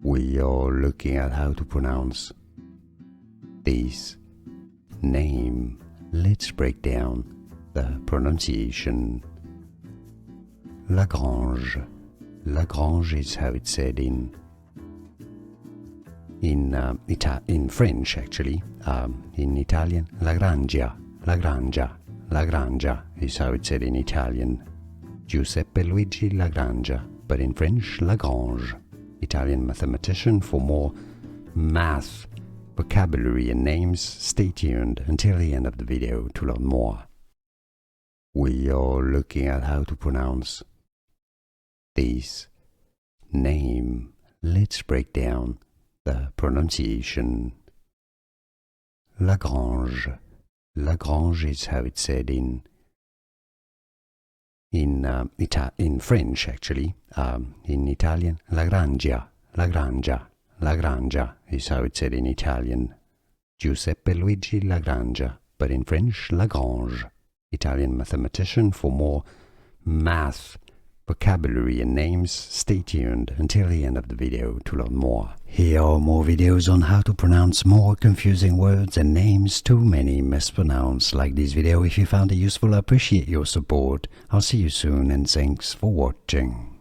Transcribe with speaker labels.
Speaker 1: We are looking at how to pronounce this name. Let's break down the pronunciation. Lagrange. Lagrange is how it's said in French, actually. In Italian, Lagrangia. Lagrangia is how it's said in Italian. Giuseppe Luigi Lagrangia, but in French, Lagrange. Italian mathematician. For more math, vocabulary and names, stay tuned until the end of the video to learn more. We are looking at how to pronounce this name. Let's break down the pronunciation. Lagrange. Lagrange is how it's said in French, actually. In Italian, Lagrangia. Lagrangia is how it's said in Italian. Giuseppe Luigi Lagrangia, but in French, Lagrange. Italian mathematician. For more math, vocabulary and names, stay tuned until the end of the video to learn more. Here are more videos on how to pronounce more confusing words and names too many mispronounced. Like this video if you found it useful. I appreciate your support. I'll see you soon and thanks for watching.